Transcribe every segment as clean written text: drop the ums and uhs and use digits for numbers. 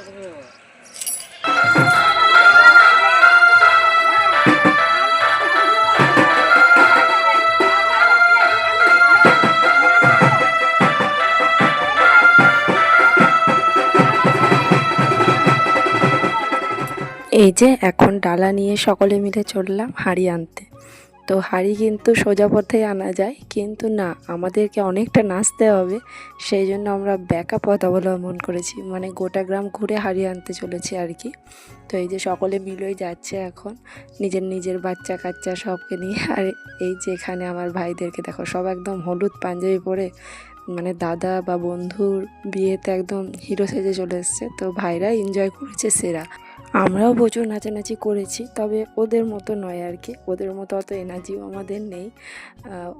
এই যে এখন ডালা নিয়ে সকলে মিলে চললাম হাঁড়ি আনতে। তো হাঁড়ি কিন্তু সোজা পথেই আনা যায়, কিন্তু না, আমাদেরকে অনেকটা নাচতে হবে। সেই জন্য আমরা ব্যাকা পথ অবলম্বন করেছি, মানে গোটা গ্রাম ঘুরে হাঁড়ি আনতে চলেছি আর কি। তো এই যে সকলে মিলেই যাচ্ছে এখন নিজের নিজের বাচ্চা কাচ্চা সবকে নিয়ে। আর এই যে এখানে আমার ভাইদেরকে দেখো, সব একদম হলুদ পাঞ্জাবি পরে, মানে দাদা বা বন্ধুর বিয়েতে একদম হিরো সেজে চলে এসছে। তো ভাইরা এনজয় করেছে সেরা। আমরাও প্রচুর নাচানাচি করেছি, তবে ওদের মতো নয় আর কি। ওদের মতো অত এনার্জিও আমাদের নেই।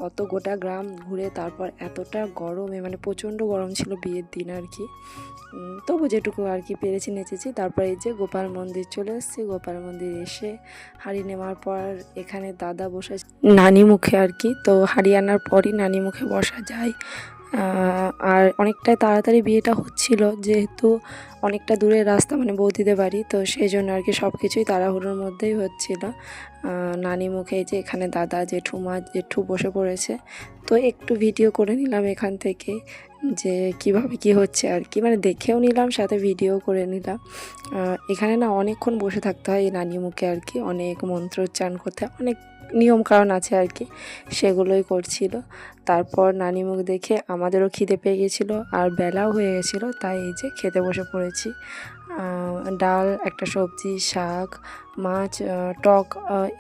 অত গোটা গ্রাম ঘুরে তারপর এতটা গরমে, মানে প্রচণ্ড গরম ছিল বিয়ের দিন আর কি। তবু যেটুকু আর কি পেরেছি নেচেছি। তারপর এই যে গোপাল মন্দির চলে এসেছি। গোপাল মন্দির এসে হাঁড়ি নেওয়ার পর এখানে দাদা বসে নানি মুখে আর কি। তো হাঁড়ি আনার পরই নানি মুখে বসা যায়। আর অনেকটাই তাড়াতাড়ি বিয়েটা হচ্ছিল, যেহেতু অনেকটা দূরের রাস্তা, মানে বৌদিদের বাড়ি। তো সেই জন্য আর কি সব কিছুই তাড়াহুড়োর মধ্যেই হচ্ছিল। নানি মুখে যে এখানে দাদা জেঠু বসে পড়েছে। তো একটু ভিডিও করে নিলাম এখান থেকে, যে কিভাবে কি হচ্ছে আর কি, মানে দেখেও নিলাম সাথে ভিডিও করে নিলাম। এখানে না অনেকক্ষণ বসে থাকতে হয় এই নানি মুখে আর কি, অনেক মন্ত্রোচ্চারণ করতে হয়, অনেক নিয়ম কারণ আছে আর কি, সেগুলোই করছিল। তারপর নানি মুখ দেখে আমাদেরও খিদে পেয়ে গেছিলো আর বেলাও হয়ে গেছিলো, তাই এই যে খেতে বসে পড়েছি। ডাল, একটা সবজি, শাক, মাছ, টক,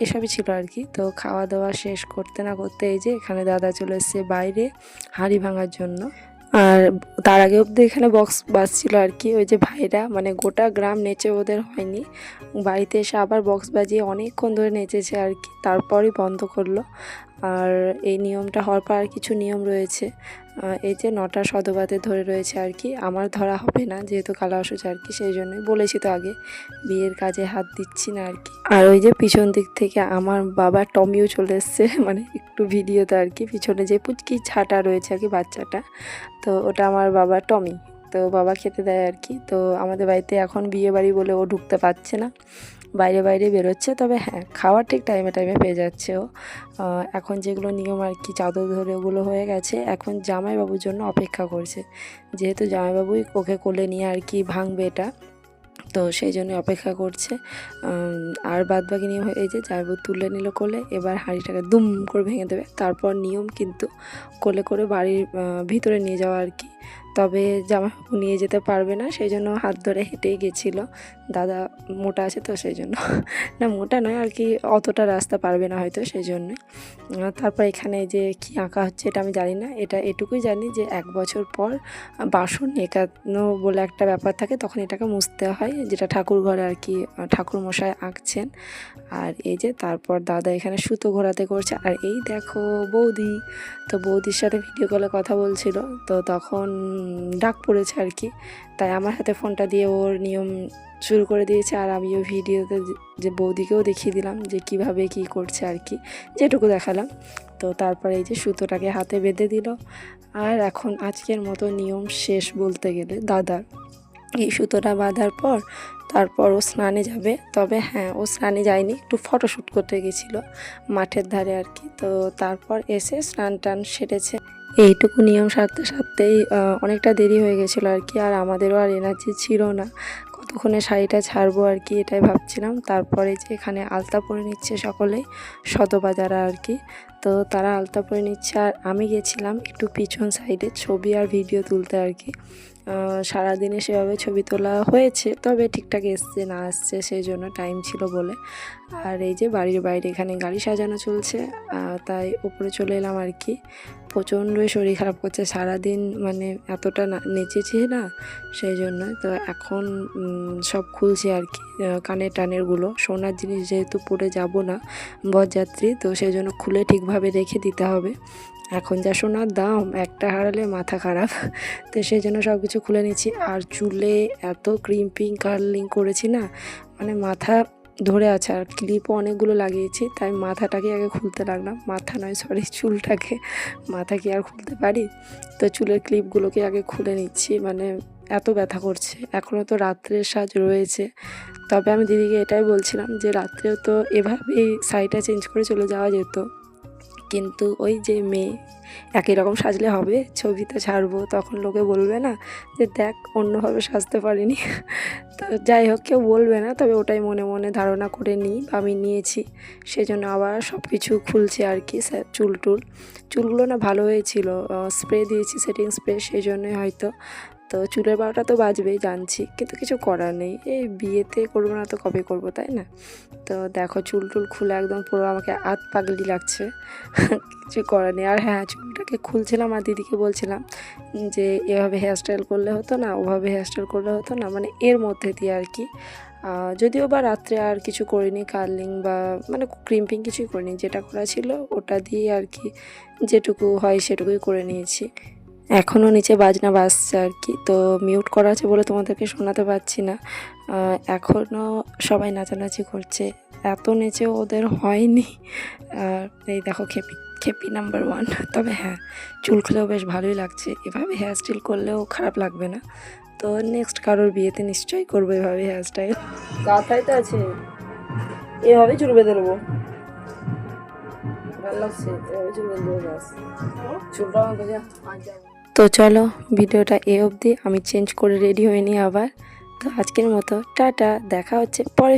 এসবই ছিল আর কি। তো খাওয়া দাওয়া শেষ করতে না করতে এই যে এখানে দাদা চলে এসেছে বাইরে হাঁড়ি ভাঙার জন্য। আর তার আগে অবধি এখানে বক্স বাজছিল আর কি। ওই যে ভাইরা, মানে গোটা গ্রাম নেচে ওদের হয়নি, বাড়িতে এসে আবার বক্স বাজিয়ে অনেকক্ষণ ধরে নেচেছে আর কি, তারপরই বন্ধ করলো। আর এই নিয়মটা হওয়ার পর আর কিছু নিয়ম রয়েছে। এই যে 9টা সদবাতে ধরে রয়েছে আর কি। আমার ধরা হবে না, যেহেতু কালা অসুচ আর কি, সেই জন্যই বলেছি তো আগে, বিয়ের কাজে হাত দিচ্ছি না আর কি। আর ওই যে পিছন দিক থেকে আমার বাবা টমিও চলে এসছে, মানে একটু ভিডিওতে আর কি। পিছনে যে পুচকি ছাটা রয়েছে আর কি, বাচ্চাটা, তো ওটা আমার বাবা টমি। তো বাবা খেতে দেয় আর কি। তো আমাদের বাড়িতে এখন বিয়ে বাড়ি বলে ও ঢুকতে পারছে না, বাইরে বাইরে বেরোচ্ছে। তবে হ্যাঁ, খাওয়ার ঠিক টাইমে টাইমে পেয়ে যাচ্ছে ও। এখন যেগুলো নিয়ম আর কি চাদর ধরে ওগুলো হয়ে গেছে, এখন জামাইবাবুর জন্য অপেক্ষা করছে, যেহেতু জামাইবাবুই ওকে কোলে নিয়ে আর কি ভাঙবে এটা, তো সেই জন্য অপেক্ষা করছে। আর বাদবাকি নিয়ম এই যে জামাইবাবু তুলে নিল কোলে, এবার হাঁড়িটাকে দুম করে ভেঙে দেবে। তারপর নিয়ম কিন্তু কোলে করে বাড়ির ভিতরে নিয়ে যাওয়া আর কি। তবে জামাইবাবু নিয়ে যেতে পারবে না, সেই জন্য হাত ধরে হেঁটেই গেছিলো। দাদা মোটা আছে তো সেই জন্য, না মোটা নয় আর কি, অতটা রাস্তা পারবে না হয়তো, সেই জন্যই। তারপর এখানে যে কি আঁকা হচ্ছে এটা আমি জানি না, এটা এটুকুই জানি যে 1 বছর পর বাসন একানো বলে একটা ব্যাপার থাকে, তখন এটাকে মুছতে হয়, যেটা ঠাকুর ঘরে আর কি ঠাকুর মশাই আঁকছেন। আর এই যে তারপর দাদা এখানে সুতো ঘোরাতে করছে। আর এই দেখো বৌদি, তো বৌদির সাথে ভিডিও কলে কথা বলছিল, তো তখন ডাক পড়েছে আর কি, তাই আমার হাতে ফোনটা দিয়ে ওর নিয়ম শুরু করে দিয়েছে। আর আমিও ভিডিওতে যে বৌদিকেও দেখিয়ে দিলাম যে কিভাবে কি করছে আর কি, যেটুকু দেখালাম। তো তারপরে এই যে সুতোটাকে হাতে বেঁধে দিল। আর এখন আজকের মতো নিয়ম শেষ বলতে গেলে দাদার। এই সুতোটা বাঁধার পর তারপর ও স্নানে যাবে। তবে হ্যাঁ, ও স্নানে যায়নি, একটু ফটোশ্যুট করতে গেছিলো মাঠের ধারে আর কি। তো তারপর এসে স্নান টান সেরেছে। এইটুকু নিয়ম সারতে সারতেই অনেকটা দেরি হয়ে গেছিলো আর কি। আর আমাদেরও আর এনার্জি ছিল না, কতক্ষণে শাড়িটা ছাড়বো আর কি, এটাই ভাবছিলাম। তারপরে যে এখানে আলতা পরে নিচ্ছে সকলেই, সদবাজারা আর কি। তো তারা আলতা পরে নিচ্ছে, আর আমি গেছিলাম একটু পিছন সাইডে ছবি আর ভিডিও তুলতে আর কি। সারাদিনে সেভাবে ছবি তোলা হয়েছে, তবে ঠিকঠাক এসছে না আসছে সেই জন্য টাইম ছিল বলে। আর এই যে বাড়ির বাইরে এখানে গাড়ি সাজানো চলছে, তাই উপরে চলে এলাম আর কি। প্রচণ্ডই শরীর খারাপ করছে, সারাদিন মানে এতটা নেচেছি না, সেই জন্য। তো এখন সব খুলছে আর কি, কানের টানেরগুলো, সোনার জিনিস যেহেতু পরে যাব না বরযাত্রী, তো সেই জন্য খুলে ঠিকভাবে রেখে দিতে হবে। এখন যা সোনার দাম, একটা হারালে মাথা খারাপ, তো সেই জন্য সব কিছু খুলে নিচ্ছি। আর চুলে এত ক্রিম্পিং কার্লিং করেছি না, মানে মাথা ধরে আছে। আর ক্লিপও অনেকগুলো লাগিয়েছি, তাই মাথাটাকে আগে খুলতে লাগলাম, মাথা নয় সরি চুলটাকে, মাথা কি আর খুলতে পারি। তো চুলের ক্লিপগুলোকে আগে খুলে নিচ্ছি, মানে এত ব্যথা করছে। এখনও তো রাত্রের সাজ রয়েছে। তবে আমি দিদিকে এটাই বলছিলাম যে রাত্রেও তো এভাবেই শাড়িটা চেঞ্জ করে চলে যাওয়া যেত, কিন্তু ওই যে মেয়ে, একই রকম সাজলে হবে? ছবিতে ছাড়বো, তখন লোকে বলবে না যে দেখ অন্যভাবে সাজতে পারিনি? তো যাই হোক, কেউ বলবে না, তবে ওটাই মনে মনে ধারণা করে নিই বা আমি নিয়েছি। সেজন্য আবার সব কিছু খুলছি আর কি, চুলগুলো না ভালো হয়েছিল, স্প্রে দিয়েছি, সেটিং স্প্রে, সেই জন্যই হয়তো। তো চুলের 12টা তো বাজবেই জানছি, কিন্তু কিছু করার নেই, এই বিয়েতে করবো না তো কবে করবো, তাই না? তো দেখো চুল খুলে একদম পুরো আমাকে পাগলি লাগছে। কিছু করার নেই। আর হ্যাঁ, চুলটাকে খুলছিলাম আর দিদিকে বলছিলাম যে এভাবে হেয়ারস্টাইল করলে হতো না, ওভাবে হেয়ারস্টাইল করলে হতো না, মানে এর মধ্যে দিয়ে আর কি। যদিও বা রাত্রে আর কিছু করিনি, কার্লিং বা মানে ক্রিম্পিং কিছুই করিনি, যেটা করা ছিল ওটা দিয়ে আর কি, যেটুকু হয় সেটুকুই করে নিয়েছি। এখনও নিচে বাজনা বাজছে আর কি, তো মিউট করা আছে বলে তোমাদেরকে শোনাতে পারছি না। এখনও সবাই নাচানাচি করছে, এত নেচেও ওদের হয়নি। আর এই দেখো খেপি খেপি নাম্বার 1। তবে হ্যাঁ, চুল খুলেও বেশ ভালোই লাগছে, এভাবে হেয়ার স্টাইল করলেও খারাপ লাগবে না। তো নেক্সট কারোর বিয়েতে নিশ্চয়ই করবো এভাবে হেয়ার স্টাইল। গাথাই তো আছে, এভাবেই চুল বেঁধে নেবো, ভালো লাগছে এভাবে চুল বেঁধে দেবো, ব্যাস চুলটা আমার কাছে। তো চলো, ভিডিওটা এ অবধি, আমি চেঞ্জ করে রেডি হয়ে নিই আবার। তো আজকের মতো টাটা, দেখা হচ্ছে পরে।